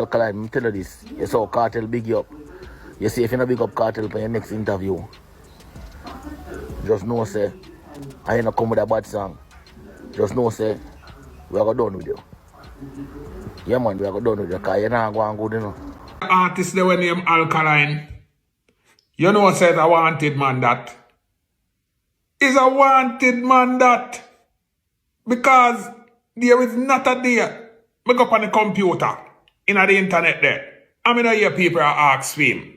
Alkaline, me tell you this. You saw Cartel big you up. You see if you not big up Cartel for your next interview, just know say, I ain't not come with a bad song. Just know say, we are done with you. Yeah man, we are done with you, because you're not going good, you know. Artist they were named Alkaline. You know says a wanted man that. Is a wanted man that. Because there is not a day. Me go up on the computer. In the internet there. I mean I hear people ask for him.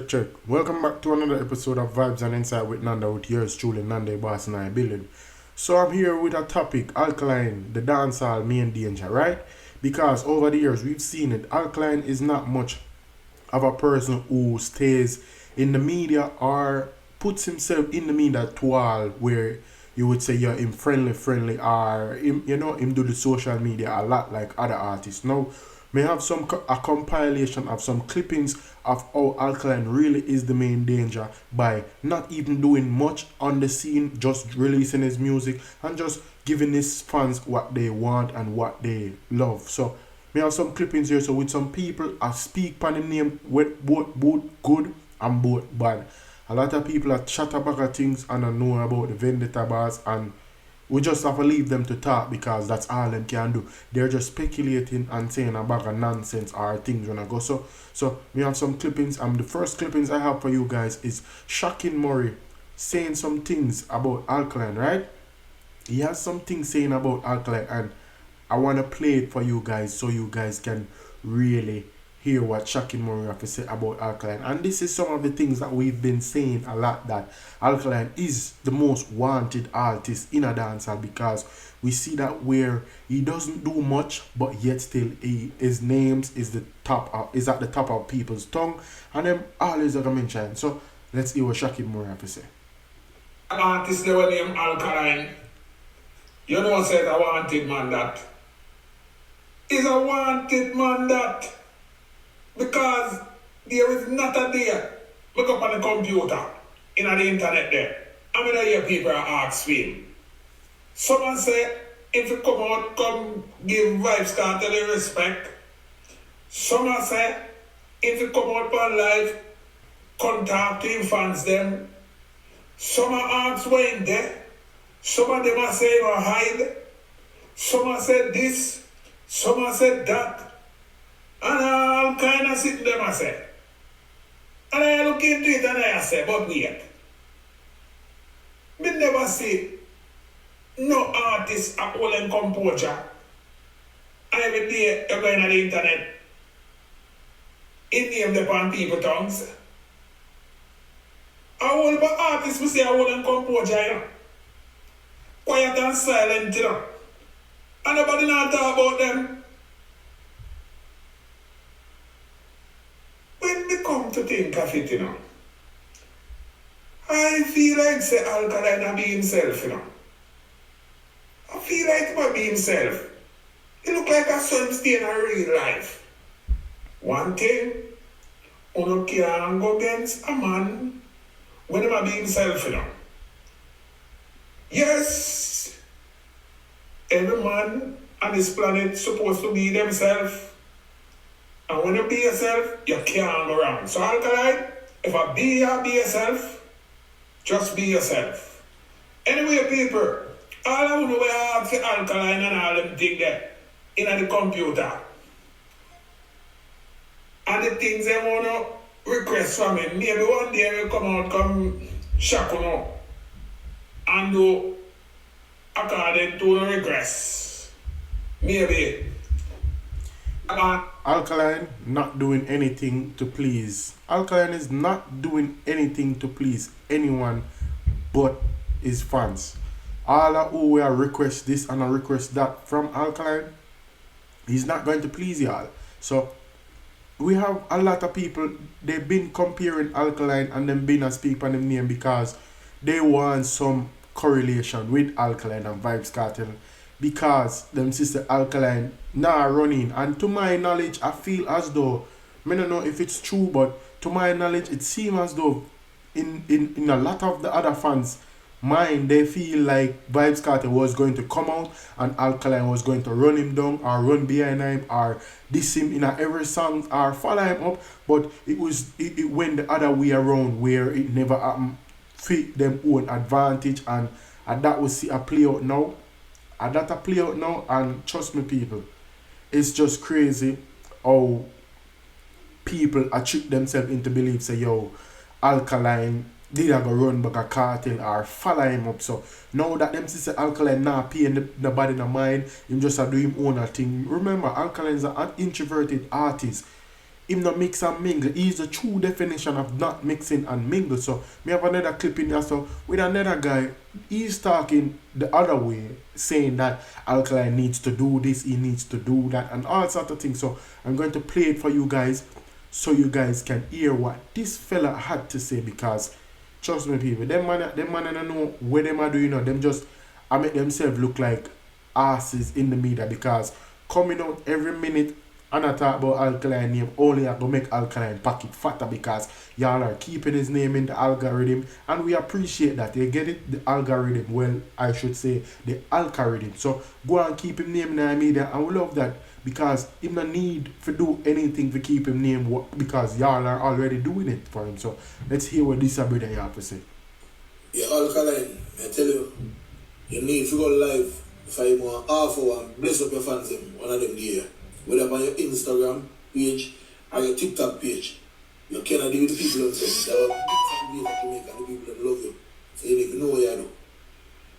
Check. Welcome back to another episode of Vibes and Insight with Nanda, with yours truly, Nanda Boss and I Building. So I'm here with a topic, Alkaline, the dancehall main danger, right? Because over the years we've seen it, Alkaline is not much of a person who stays in the media or puts himself in the media at all, where you would say you're him friendly, or him, him do the social media a lot like other artists. Now, may have a compilation of some clippings of how Alkaline really is the main danger by not even doing much on the scene, just releasing his music and just giving his fans what they want and what they love. So we have some clippings here. So with some people, I speak on the name with both good and both bad. A lot of people are chat about things and I know about the vendetta bars, and we just have to leave them to talk because that's all them can do. They're just speculating and saying a bag of nonsense or things when I go. So we have some clippings. The first clippings I have for you guys is Shocking Murray saying some things about Alkaline, right? He has some things saying about Alkaline, and I want to play it for you guys so you guys can really hear what Shocking Murray have to say about Alkaline. And this is some of the things that we've been saying a lot, that Alkaline is the most wanted artist in a dancehall, because we see that where he doesn't do much, but yet still his names is at the top of people's tongue, and them always are mentioned. So let's hear what Shocking Murray have to say. Artist they were named Alkaline. You know says a wanted man that. Is a wanted man that. Because there is not a day. Look up on the computer, in the internet there. I mean I hear people ask for him. Someone say, if you come out, come give Vibes Cartel the respect. Someone say, if you come out on live, come talk to your fans them. Someone ask when there. Some of them are saying or hide. Someone said this. Someone said that. And all kind of sitting them I say. And I look into it and I say, but wait. Me never see no artist at all in composure. And every day you're going on the internet. It name them on people's tongues. A whole but artists we say a whole in composure, you know. Quiet and silent, you know. And nobody not talk about them. When they come to think of it, you know, I feel like say Alkaline be himself, you know. I feel like he might be himself. He look like a son stay in a real life. One thing, you can't go against a man when he might be himself, you know. Yes, every man on this planet supposed to be themselves. And when you be yourself, you can't go wrong. So Alkaline, if I be yourself, just be yourself. Anyway, people, all I want to ask for Alkaline and all them things there in the computer. And the things they want to request from him, maybe one day will come shock you and do according to the request. Maybe. Alkaline not doing anything to please. Alkaline is not doing anything to please anyone but his fans. All who will request this and request that from Alkaline, He's not going to please y'all. So we have a lot of people, they've been comparing Alkaline and them been a speak on them name because they want some correlation with Alkaline and Vibes Cartel because them sister Alkaline now running. And to my knowledge, I feel as though, I don't know if it's true, but to my knowledge, it seems as though in a lot of the other fans' mind, they feel like Vibes Carter was going to come out and Alkaline was going to run him down or run behind him or diss him in every song or follow him up. But it went the other way around where it never happened fit them own advantage, and that will see a play out now. And that a play out now, and trust me people, it's just crazy how people are trick themselves into believe say yo Alkaline did I go run back a cartel or follow him up. So now that them sister Alkaline not paying the body no mind, him just a do him own thing. Remember, Alkaline is an introverted artist. Him not mix and mingle. He's the true definition of not mixing and mingle. So me have another clip in there. So with another guy, he's talking the other way, saying that Alkaline needs to do this, he needs to do that, and all sorts of things. So I'm going to play it for you guys so you guys can hear what this fella had to say, because trust me people, them man don't know what them are doing, them just I make themselves look like asses in the media, because coming out every minute and I talk about Alkaline name, only I go make Alkaline pocket fatter because y'all are keeping his name in the algorithm, and we appreciate that. You get it, the algorithm, well I should say the algorithm. So go and keep him name in the media, and we love that, because him no need to do anything to keep him name, because y'all are already doing it for him. So let's hear what this brother have to say. Yeah, Alkaline, I tell you, you need to go live for him 1 half hour and bless up your fans him one of them gear. Whether on your Instagram page or your TikTok page. You cannot deal with the people on say there are big fan base to make, and the people that love you. So you need to know what you do.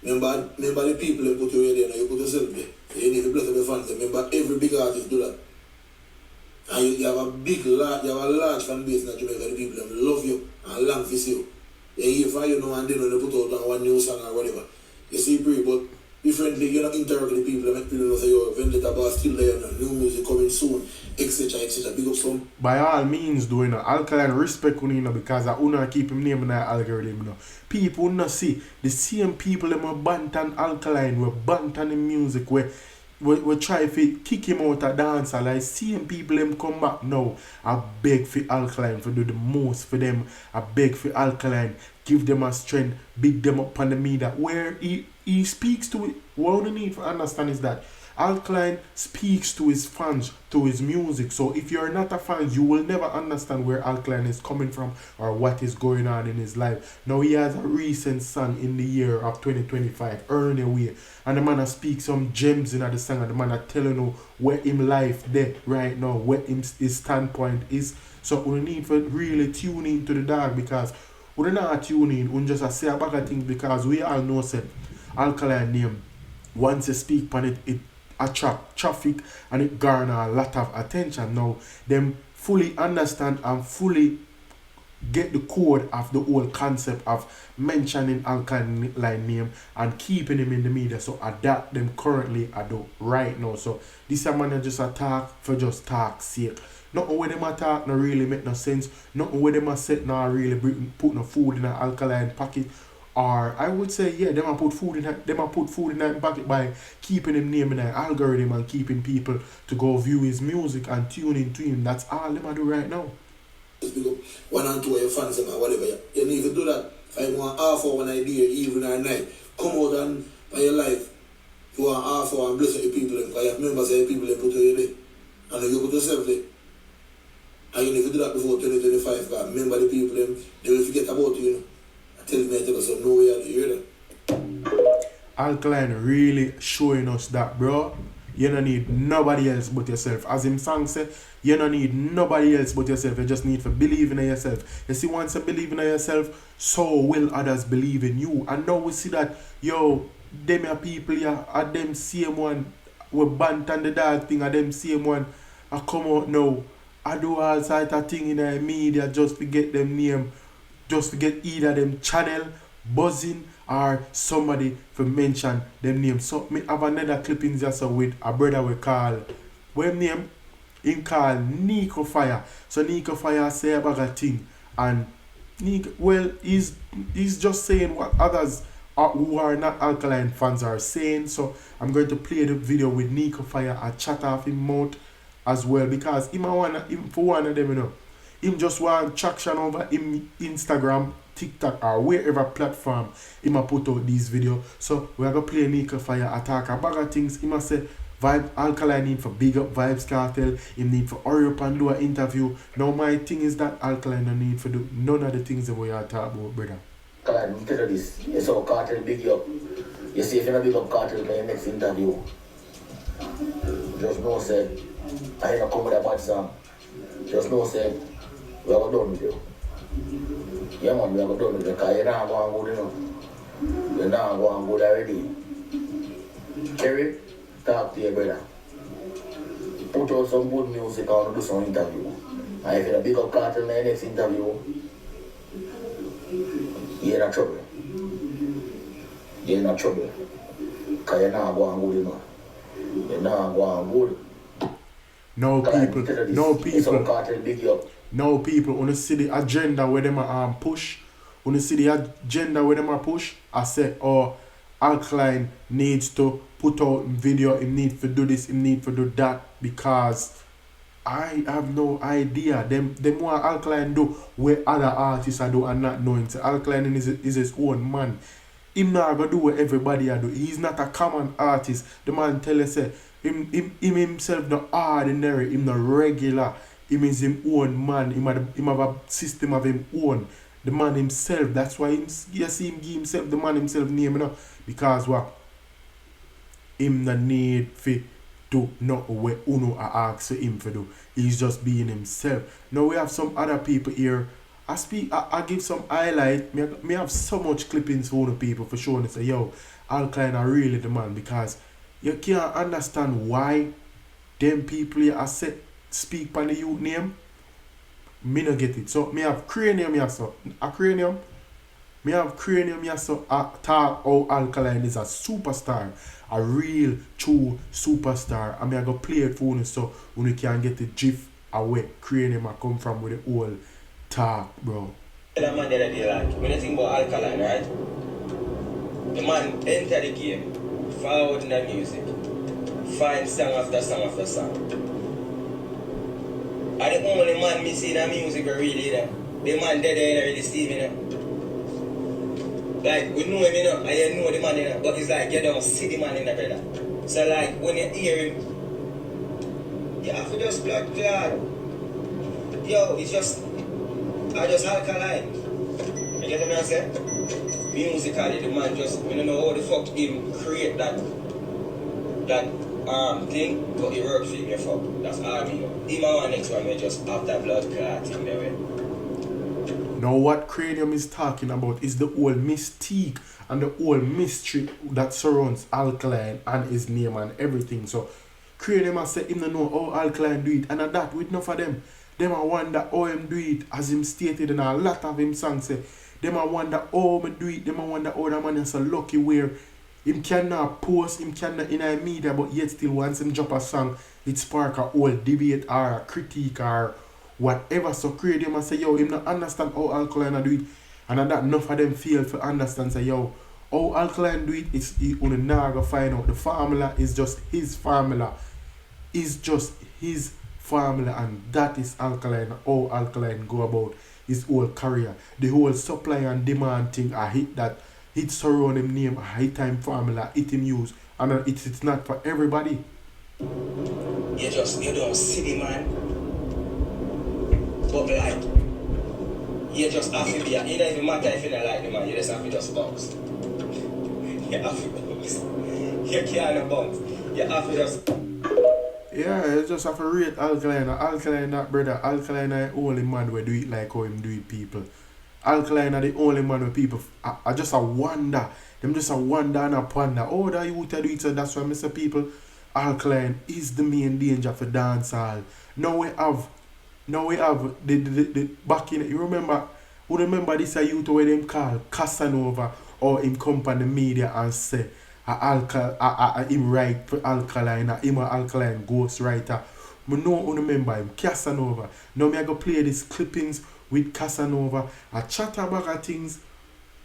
Remember the people that put you there and you put yourself there. So you need to bless up your fans. Remember every big artist do that. And you have a large fan base in Jamaica. The people that love you and long to see you. They hear from you now and then when they put out on one new song or whatever. You see, but differently, you're not interacting with people that make people know say your vendetta bar still there and new music coming soon, etc. etc. Big up some. By all means, doing Alkaline respect you know, because I wanna keep him name in the algorithm. You know. People wanna see the same people that were bantan Alkaline, were bantan in music, where we try to kick him out of Dancehalls. Like same people them come back now. I beg for Alkaline to do the most for them. I beg for Alkaline, give them a strength, big them up on the media where he speaks to it. What we need to understand is that Alkaline speaks to his fans, to his music. So if you're not a fan, you will never understand where Alkaline is coming from or what is going on in his life. Now he has a recent song in the year of 2025, Earn Away. And the man speaks some gems in the song, and the man telling you where him life there right now, where his standpoint is. So we need to really tune into the dog, because we're not tuning in, we just say a bag of things, because we all know say Alkaline name, once you speak on it attract traffic and it garner a lot of attention. Now them fully understand and fully get the code of the whole concept of mentioning Alkaline name and keeping him in the media. So adapt them currently I do right now. So this a man just attack for just talk's sake. Nothing where them attack no really make no sense. Nothing where them a set no really put no food in an Alkaline pocket. Or I would say, yeah, them a put food in that pocket by keeping him name in an algorithm and keeping people to go view his music and tune into him. That's all them a do right now. One and two of your fans and whatever. You need to do that. If I want half hour one idea, even or night, come out and by your life. You want half hour and bless the people, because you have members of the people that put you there. And you put yourself there. And you need to do that before 2025, because remember the people, they will forget about you, you know. Tell me, I tell us, no way to hear that. Alkaline really showing us that, bro, you don't need nobody else but yourself. As him song say, you don't need nobody else but yourself. You just need to believe in yourself. You see, once you believe in yourself, so will others believe in you. And now we see that, yo, them are people here, are them same one, we bant on the dog thing, are them same one, I come out now, I do all sort of thing in the media just to get them name, just to get either them channel, buzzing, or somebody to mention them name. So me have another clipping just with a brother we call When name him call Nico Fire. So Nico Fire say a bag of thing, and he's just saying what others who are not Alkaline fans are saying. So I'm going to play the video with Nico Fire and chat off him mouth as well, because him for one of them, you know, him just want traction over him Instagram, TikTok, or wherever platform him a put out these videos. So we are gonna play Nico Fire attack a bag of things. Him a say Vibe Alkaline need for big up Vibes Cartel, him need for hurry up and do an interview. Now my thing is that Alkaline no need for do none of the things that we are talking about, brother. Alkaline, me tell you this, you saw Cartel big you up. You see if you don't big up Cartel for your next interview, just know say I ain't come with a bad song. Just know say we are done with you. Yeah man, we are done with you because you're not going good enough. You're not going good already. Kerry, talk to your brother. Put out some good music and do some interview. And if you're a big up Cartel in the next interview, you're in trouble. You're in trouble. Because you're not going good enough. You're not going good. No people, Cartel big you up. no people, when you see the agenda where them are push, when you see the agenda where them are push, I say, oh, Alkaline needs to put out video, he need to do this, he need to do that, because I have no idea. Them what Alkaline do where other artists are do and not knowing. So Alkaline is his own man. Him not gonna do what everybody a do. He's not a common artist. The man tell us say him himself not ordinary, him not regular. Him is him own man. Him have a system of him own. The man himself. That's why you see him give himself the man himself name, you know. Because what? Him not need for do not what Uno ask for him for do. He's just being himself. Now we have some other people here. I give some highlight. Me have so much clippings for the people for showing and say, yo, Alkaline are really the man, because you can't understand why them people here are set speak on the youth name. Me no get it. So me have Kranium here, so a Kranium. Me have Kranium here, so talk how Alkaline is a superstar, a real true superstar. And me I go play it for you so when you can get the gif away. Kranium I come from with the whole talk, bro. That man that they like. When you think about Alkaline, right? The man enter the game, forward in the music, find song after song after song. And the only man me see that music really there. The man dead there already see me now. Like we know him, you know, and you know the man, you know, but it's like you don't see the man in the brother. So like when you hear him, you have to just blood clot. Yo, it's just Alkaline. You get what I'm saying? Musically, the man just, I don't know how the fuck him create that thing, but it works for him, fuck. That's all I mean. Him and one next one, we just have that blood clot thing there. Now what Kranium is talking about is the whole mystique and the whole mystery that surrounds Alkaline and his name and everything. So Kranium has said him don't know how Alkaline do it, and at that with enough of them I wonder how him do it, as him stated in a lot of him songs. Say, them I wonder how him do it, them I wonder how the man is so lucky where him cannot post, him cannot in a media, but yet still once him drop a song, it spark a whole debate or a critique or whatever. So Kranium and say, yo, him not understand how Alkaline do it, and at that enough of them fail to understand, say, yo, how Alkaline do it, it's he only now go find out. The formula is just his formula. It's just his formula, and that is Alkaline, how Alkaline go about his whole career. The whole supply and demand thing, a hit that hit surround him name, a high time formula, hit him use, and it's not for everybody. You don't see the man, but like, you just have to be, it don't even matter if you don't like the man, you just have to just bounce. You have to bounce. You can't bounce. You have to just... Yeah, you just have to rate Alkaline. Alkaline that brother. Alkaline are the only man who do it like how him do it, people. Alkaline are the only man where people I just a wonder. Them just a wonder and a ponder. Oh, that you do it, so that's why I say people. Alkaline is the main danger for dancehall. Now we have the back in, you remember this a youth where them call Casanova, or him come on the media and say him write for Alkaline, him a Alkaline ghostwriter. I know remember him, Casanova. Now me I go play these clippings with Casanova. I chat about things,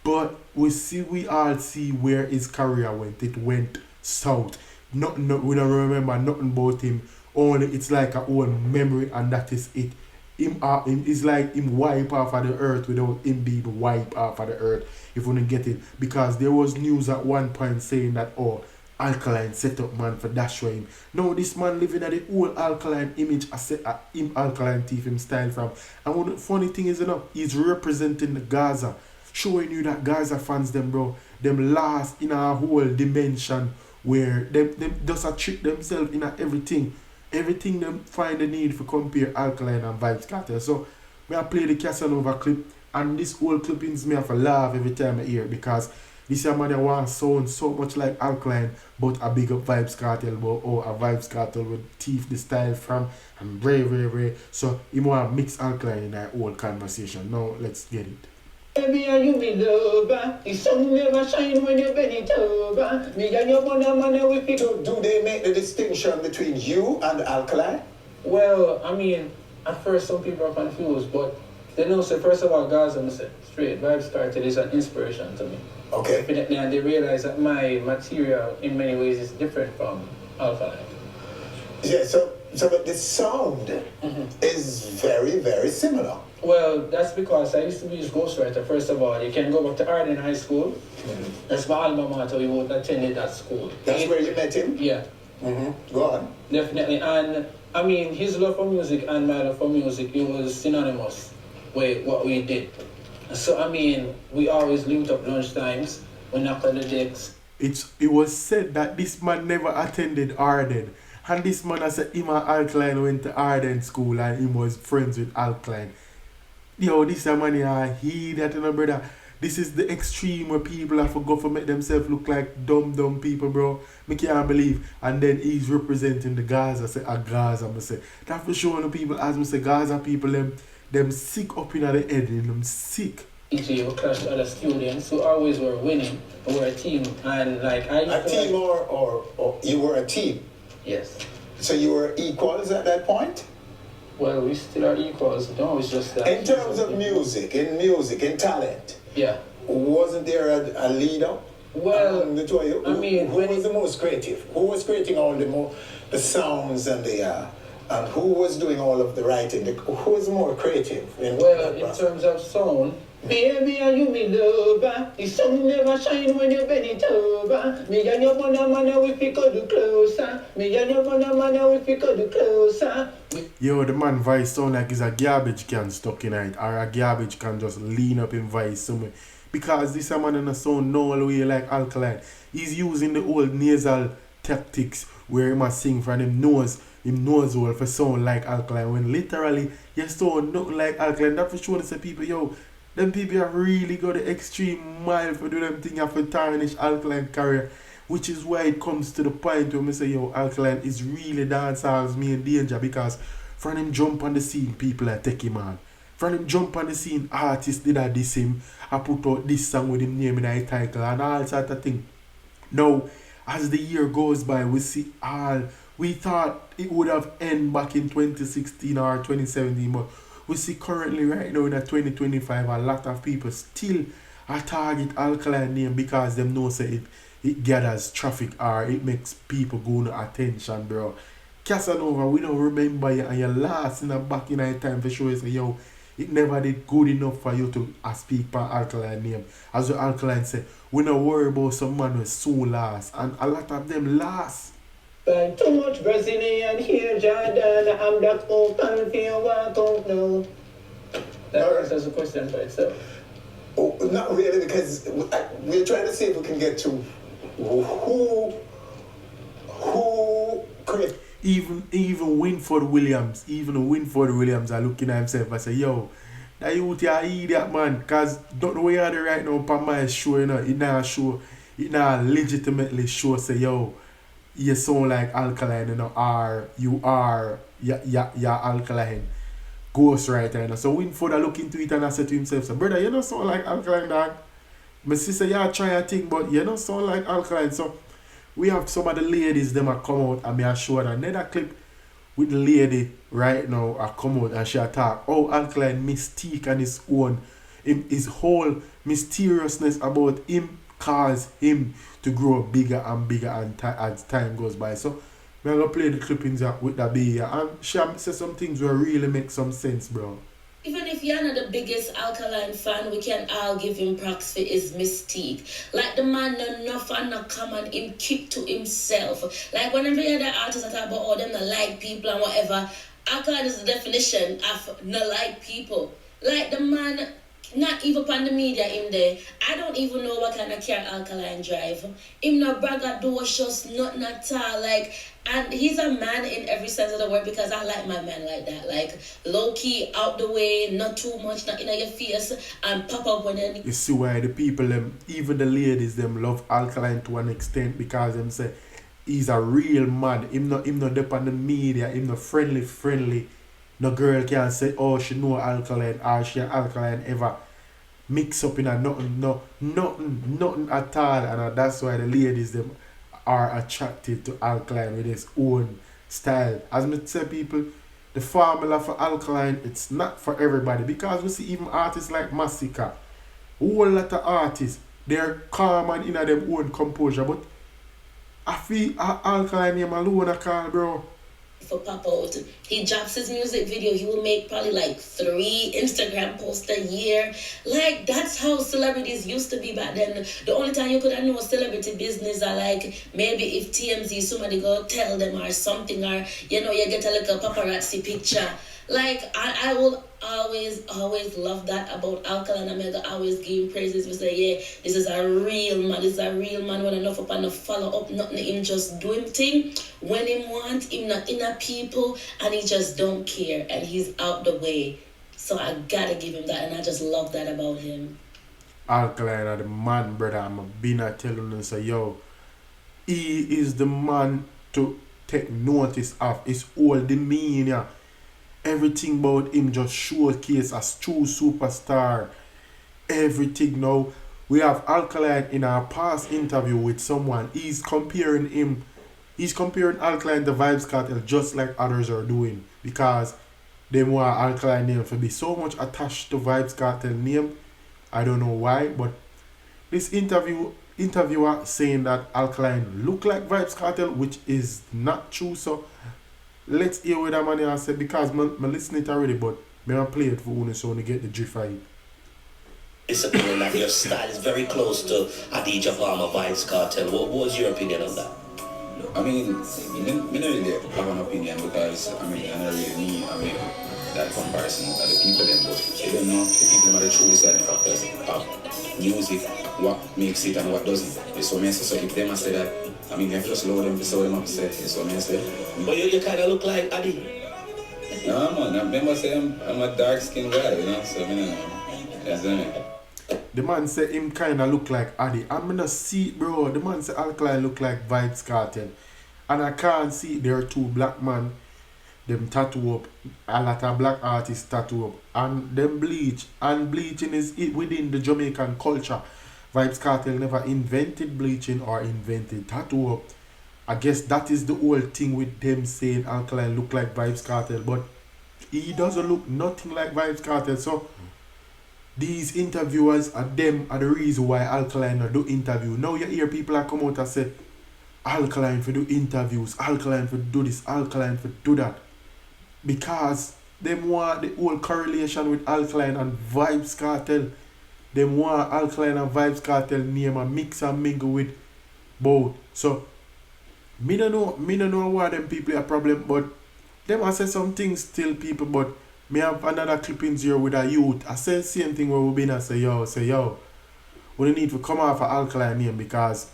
but we all see where his career went. It went south. We don't remember nothing about him. Only it's like a own memory, and that is it. Him is like him wipe off of the earth without him being wiped off of the earth, if you don't get it. Because there was news at one point saying that Alkaline set up man for dash for him. Now this man living at the old Alkaline image, I said him Alkaline thief him style from. And one funny thing is, he's representing the Gaza, showing you that Gaza fans them, bro, them last in a whole dimension where them just a trick themselves in a everything. Everything them find the need for compare Alkaline and Vybz Kartel. So me I play the Casanova clip, and this whole clippings me have to laugh every time I hear it, because this man that wants sound so much like Alkaline, but a big up Vybz Kartel, or a Vybz Kartel with thief the style from, and very. So he want to mix Alkaline in that whole conversation. Now let's get it. Me and you me lover, the sun never shine when you bend it over. Me and your man we pick up. Do they make the distinction between you and Alkaline? Well, I mean, at first some people are confused, but they know, say, first of all, Gaza, I say, straight, Vybz Kartel is an inspiration to me. Okay. Definitely, and they realize that my material in many ways is different from Alkaline. Yeah, so but the sound is very similar. Well, that's because I used to be his ghostwriter. First of all, you can go back to Arden High School. That's my alma mater. We both attended that school. That's where you met him? Yeah. Go on. Definitely. And I mean, his love for music and my love for music, it was synonymous with what we did. So, I mean, we always linked up lunchtimes. We knocked on the decks. It was said that this man never attended Arden. And this man has said him and Alkaline went to Arden school and he was friends with Alkaline. Yo, this a man here, he that, brother. This is the extreme where people have to go for make themselves look like dumb people, bro. Me can't believe. And then he's representing the Gaza. Say a Gaza, I say. That for showing the people, as me say, Gaza people, them sick up in the head, them sick. EJ will clash other students who always were winning. We were a team, and like I used A team or you were a team? Yes. So you were equals at that point? Well, we still are equals. No, it's just that. In terms of music, in talent, yeah. Wasn't there a leader? Well, the two of you? I mean, who was the most creative? Who was creating all the sounds and and who was doing all of the writing? Who was more creative? In terms of sound, baby, are you me lover? The sun never shine when you bend it over. Me and your man, we pick up the closer. Me and your man, we pick up the closer. Yo, the man voice sound like he's a garbage can stuck in it, or a garbage can just lean up in voice somewhere. Because this man in a sound no way like Alkaline. He's using the old nasal tactics where he must sing from him nose well for sound like Alkaline, when literally you sound nothing like Alkaline. That for sure to say people, yo, them people have really got the extreme mile for do them thing have to tarnish Alkaline career. Which is why it comes to the point where I say, yo, Alkaline is really Dancehalls main danger, because from him jump on the scene, people are take him on. From him jump on the scene, artists did a diss him. I put out this song with him name in the title and all sort of thing. Now, as the year goes by, we thought it would have ended back in 2016 or 2017, but we see currently right now in 2025, a lot of people still target Alkaline name because them know say it gathers traffic or it makes people go no attention, bro. Casanova, we don't remember you and you last in the back in the time for sure. Say, yo, it never did good enough for you to speak for Alkaline name. As the Alkaline said, we don't worry about some man who soon last, and a lot of them last. Find too much Brazilian here, Jordan. I'm that open for you, walk out now. That answers the question for itself. Oh, not really, because we're trying to see if we can get to who could. Even Winford Williams are looking at himself and say, yo, that youth are idiot, man, because don't know where you are right now on my show, you know, it not legitimately show say, yo, you sound like Alkaline, you know, or you are Alkaline ghostwriter, you know. So Winford are looking into it and I said to himself, so, brother, you don't sound like Alkaline, dog. My sister, you try a thing, but you don't sound like Alkaline. So we have some of the ladies them are come out and me are show another clip with the lady right now are come out and she attack Alkaline Mystique and his own his whole mysteriousness about him cause him to grow bigger and bigger and as time goes by. So we're gonna play the clippings with the baby and she said some things will really make some sense, bro. Even if you're not the biggest Alkaline fan, we can all give him props for his Mystique. Like the man no enough and not come and him keep to himself. Like whenever you hear the artists that talk about them not like people and whatever, Alkaline is the definition of not like people. Like the man, not even upon the media in there. I don't even know what kind of car Alkaline drive. Him no braggadocious, nothing at all. Like, and he's a man in every sense of the word because I like my man like that. Like, low-key, out the way, not too much, not in your face, and pop up when they... You see why the people, them, even the ladies, them love Alkaline to an extent because them say he's a real man. Him not dep on the media, him not friendly. No girl can say, oh, she know Alkaline or she Alkaline ever mix up in a nothing at all. And that's why the ladies them are attracted to Alkaline with his own style. As I say, people, the formula for Alkaline, it's not for everybody because we see even artists like Mystique, whole lot of artists, they're calm and in their own composure, but I feel Alkaline name alone I call, bro. For pop out, he drops his music video, he will make probably like 3 Instagram posts a year. Like, that's how celebrities used to be back then. The only time you could have known celebrity business are like maybe if TMZ somebody go tell them or something, or you know, you get a little paparazzi picture. Like, I will always love that about Alkaline. I'm gonna always give him praises. We say, yeah, this is a real man. This is a real man when enough up and enough follow up. Nothing him just do him thing when him want. Him not inner people and he just don't care and he's out the way. So I gotta give him that and I just love that about him. Alkaline are the man, brother. I'm been telling you, say, yo, he is the man to take notice of his whole demeanor. Everything about him just showcase as true superstar. Everything now. We have Alkaline in our past interview with someone. He's comparing Alkaline to Vybz Kartel just like others are doing. Because they want Alkaline name to be so much attached to Vybz Kartel name. I don't know why, but this interviewer saying that Alkaline look like Vybz Kartel, which is not true. So let's hear what that man has said because I listening it already, but I'm going to play it for you so you get the drift of it. It's opinion that your style is very close to Adidja Palmer, Vybz Kartel. What was your opinion on that? I mean, I don't really have an opinion because, I don't really need, that comparison with other people then, but you don't know the people that are truly deciding factors of music, what makes it and what doesn't. So if them say that, you have to just load them to say what them say. So I say. But you kind of look like Adi. No, man. I remember saying I'm a dark-skinned guy, you know, so I don't know. That's it. The man say him kind of look like Adi. I'm gonna see it, bro. The man say Alkaline look like Vybz Kartel. And I can't see it. There are 2 black men, them tattoo up. A lot of black artists tattoo up. And them bleach. And bleaching is within the Jamaican culture. Vybz Kartel never invented bleaching or invented tattoo up. I guess that is the whole thing with them saying Alkaline look like Vybz Kartel. But he doesn't look nothing like Vybz Kartel. So these interviewers are them are the reason why Alkaline do interview. Now you hear people are come out and say Alkaline for do interviews, Alkaline for do this, Alkaline for do that. Because them want the whole correlation with Alkaline and Vybz Kartel. Them want Alkaline and Vybz Kartel name and mix and mingle with both. So me don't know why them people are problem, but them I say some things still people, but me have another clippings here with a youth. I say the same thing where we been and say yo, we need to come off an Alkaline name because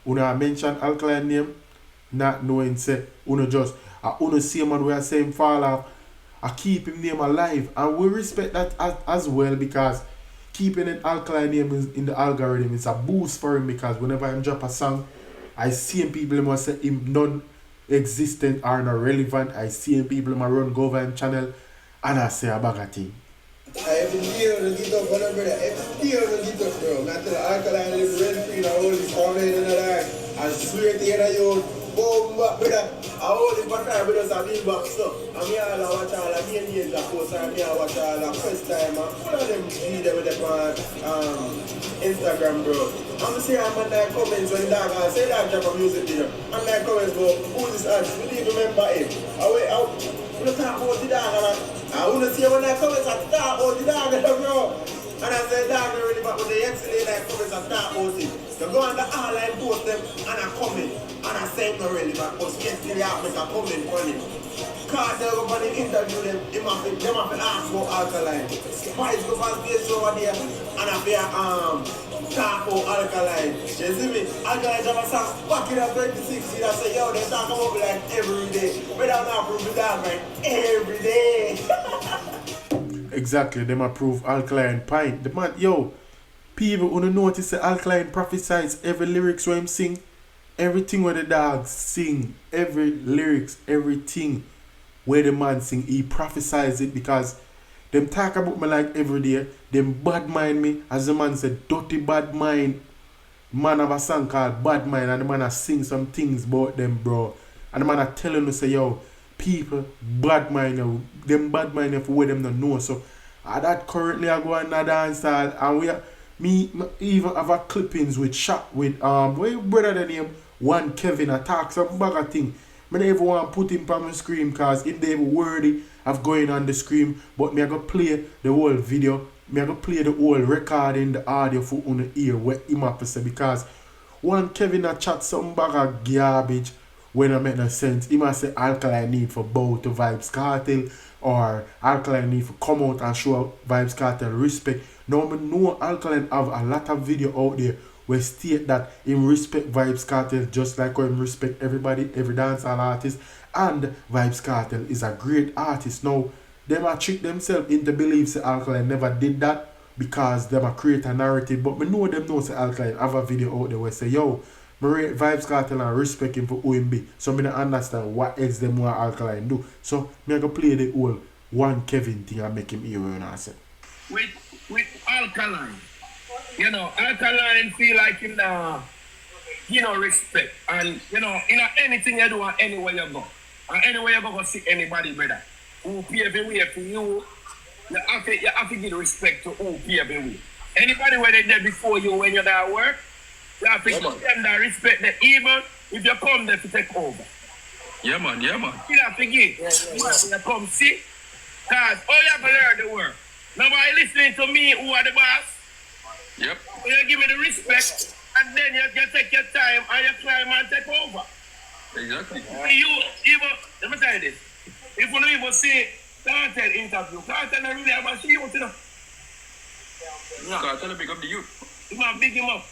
when I mention Alkaline name, not knowing say just see man we are saying fall off, I keep him name alive. And we respect that as well because keeping an Alkaline name in the algorithm is a boost for him because whenever I drop a song, I see people must say him non-existent or not relevant. I see people run government channel and I say a bag of thing. Every day on the get up, brother. Every day on the get up, bro. Not the Alkaline live rent free, the whole is all in and that. And straight in the youth. Boom, brother. I hold it for time, but just a big box stuff. And me all a watch all of me and Danger post, and me a watch all of first time. And full of them G them with them on Instagram, bro. I'm see I'm on that comments when the dog say that drop a music video. And that comments go, who's this artist? We didn't remember him. I wait out. We don't talk about the dog, and I want to see when that comments I talk about the dog, bro. And I said, dog, already, but when they yesterday like comments I talk about it. You go on the online post them and I comment. And I say no really, but yesterday I make a comment on it. Cartel when they interview them, them have to ask about Alkaline. Spice go on stage over there and I feel talk about Alkaline. You see me? Alkaline have a song back in the 2016 I say, yo, they talk about me like every day. But I'm not prove the dog like every day. Exactly, them approve Alkaline pint. The man, yo, people who notice the Alkaline prophesies every lyrics where him sing. Everything where the dog sing, every lyrics, everything where the man sing, he prophesies it because them talk about me like every day. Them bad mind me, as the man said, dirty bad mind. Man have a song called Bad Mind, and the man a sing some things about them, bro. And the man a telling you, say, yo, people bad mind you. Them bad mind you for where them don't know. So that currently I go on a dance hall, and me even have a clippings with shot with what your brother the name One Kevin attack some bag of thing. I don't even want to put him on my screen because if they worthy of going on the screen, but me I go play the whole video, me I go play the whole recording, the audio for on the ear what him have to say because One Kevin a chat some bag of garbage when I make no sense. He must say Alkaline need for bow to Vybz Kartel or Alkaline need for come out and show Vybz Kartel respect. Now I know Alkaline have a lot of video out there where state that him respect Vybz Kartel just like how him respect everybody, every dancehall artist, and Vybz Kartel is a great artist. Now, them a trick themselves into believe say Alkaline never did that because them a create a narrative, but me know them know say Alkaline have a video out there where say, yo, me rate Vybz Kartel and respect him for who him be. So me don't understand what else them want Alkaline do. So me I go play the whole One Kevin thing and make him hear what I say. With Alkaline. You know, Alkaline feel like him respect. And, anything you do and anywhere you go. And anywhere you go see anybody, brother. Who pave the way for you, you have to give respect to who pave the way. Anybody where they there before you when you're there at work, you have to give them that respect that even if you come there to take over. Yeah, man. You have to give. You come see. Because you have to learn the work. Nobody listening to me who are the boss. Yep. You give me the respect, and then you take your time and you climb and take over. Exactly. Let me tell you this. If you don't even see Cartel interview, Cartel don't really have a see you, Cartel big up the youth. You might big him up.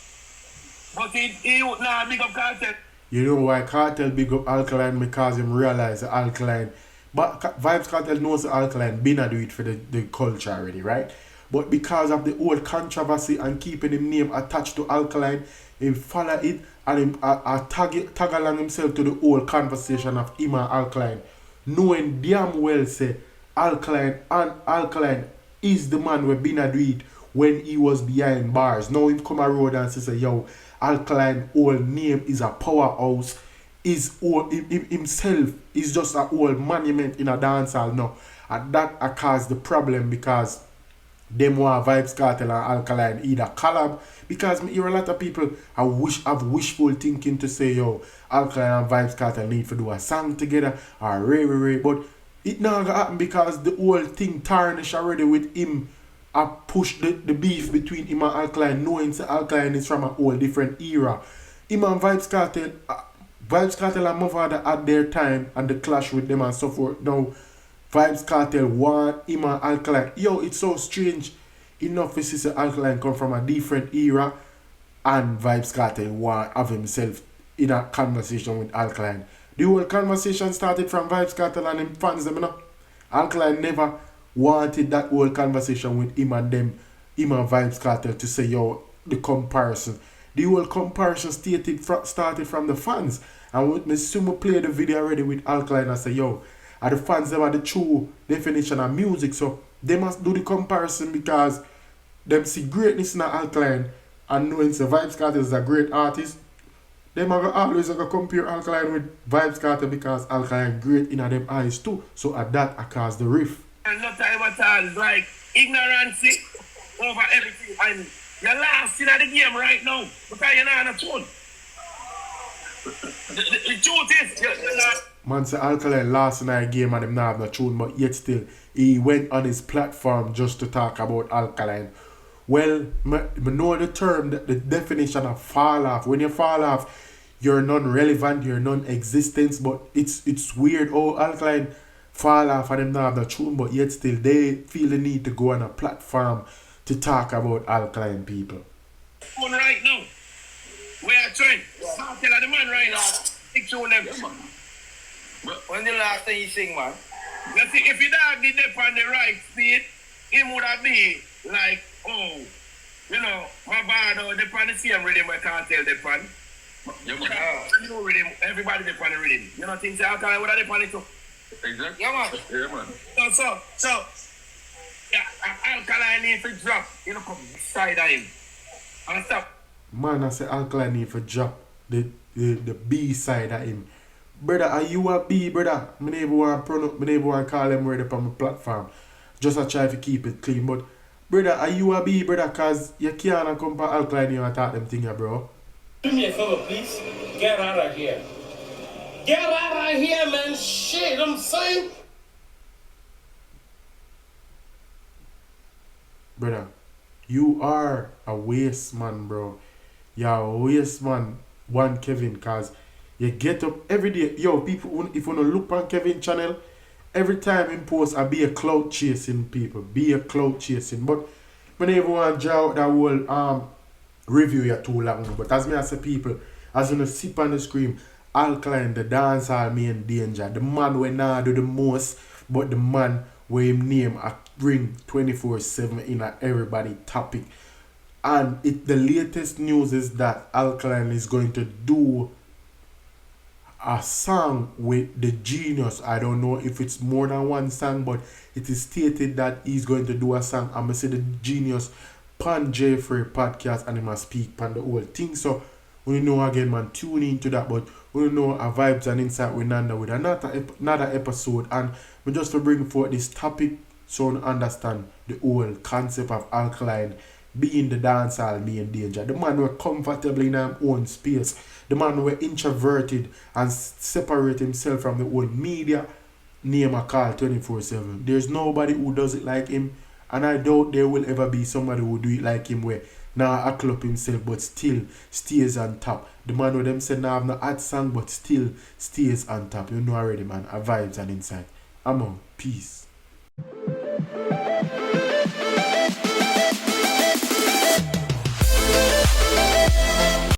But he now big up Cartel. You know why Cartel big up Alkaline because him realize the Alkaline. But Vybz Kartel knows the Alkaline been a do it for the culture already, right? But because of the old controversy and keeping him name attached to Alkaline, he follow it and him tag along himself to the old conversation of him and Alkaline, knowing damn well say Alkaline is the man who been a do it when he was behind bars. Now him come a road and say, yo, Alkaline old name is a powerhouse. Himself is just an old monument in a dancehall now. And that caused the problem because them want Vybz Kartel and Alkaline either collab. Because me hear a lot of people have wishful thinking to say, yo, Alkaline and Vybz Kartel need to do a song together or ray. But it not gonna happen because the whole thing tarnished already with him. I push the beef between him and Alkaline, knowing that Alkaline is from a whole different era. Him and Vybz Kartel and Mother at their time and the clash with them and so forth. Now, Vybz Kartel want him and Alkaline. Yo, it's so strange. Enough to see Alkaline come from a different era and Vybz Kartel want have himself in a conversation with Alkaline. The whole conversation started from Vybz Kartel and him fans them, you know. Alkaline never wanted that whole conversation with him and Vybz Kartel to say, yo, the comparison. The whole comparison started from the fans. And with me soon play the video already with Alkaline and say, yo, are the fans them are the true definition of music. So they must do the comparison because them see greatness in Alkaline and knowing the Vybz Kartel is a great artist. Them are always gonna compare Alkaline with Vibes Carter because Alkaline great in them eyes too. So at that I cause the riff. And no time at all. It's like ignorance over everything. And you're lost in the game right now because you're not on a tune. The truth is, you're not. Man say Alkaline lost in a game and him not have no tune, but yet still he went on his platform just to talk about Alkaline. Well, me know the term, the definition of fall off. When you fall off, you're non-relevant, you're non-existent, but it's weird how Alkaline fall off and them not have no tune, but yet still they feel the need to go on a platform to talk about Alkaline people. On right now, we are trying. I'll tell the man right now, stick to them. When the last time you sing, man? You see, if your dog did that on the right speed, it would have been like, oh, you know, my bad, or they on the same rhythm, I can't tell the pan. You know rhythm, everybody depend on rhythm. You know things that Alkaline would have depend on it too. Exactly. Yeah, man. So, yeah, Alkaline need to drop, you know, come beside of him. And stop. Man, I say Alkaline need to drop the B side of him. Brother, are you a B, brother? I never want to call him right up on my platform. Just I try to keep it clean. But, brother, are you a B, brother? Because you can't come to Alkaline here and talk them things, bro. Do me a favor, please. Get out of here. Get out of here, man. Shit, I'm saying. Brother, you are a waste man, bro. You're a waste man, one Kevin, because you get up every day. Yo, people, if you want to look on Kevin channel, every time he posts, I be a clout chasing people. Be a clout chasing. But whenever want to draw out that whole review, you're too long. But as me I say, people, as you sip on the scream, Alkaline, the dancehall me in danger. The man we not do the most, but the man where him name a ring 24/7 in a everybody topic. And the latest news is that Alkaline is going to do a song with the Genius. I don't know if it's more than one song, but it is stated that he's going to do a song. I'm going to say the Genius pan Jeffrey podcast and he must speak pan the whole thing. So we know again, man, tune into that. But we know a Vibes and Insight with Nanda with another episode. And we just to bring forth this topic so you understand the whole concept of Alkaline being the dancehall being danger. The man were comfortable in his own space. The man were introverted and separate himself from the whole media. Name a call 24/7. There's nobody who does it like him. And I doubt there will ever be somebody who do it like him where now act up himself but still stays on top. The man with them said now have no hot song but still stays on top. You know already, man. A Vibes and Insight. I'm on. Peace.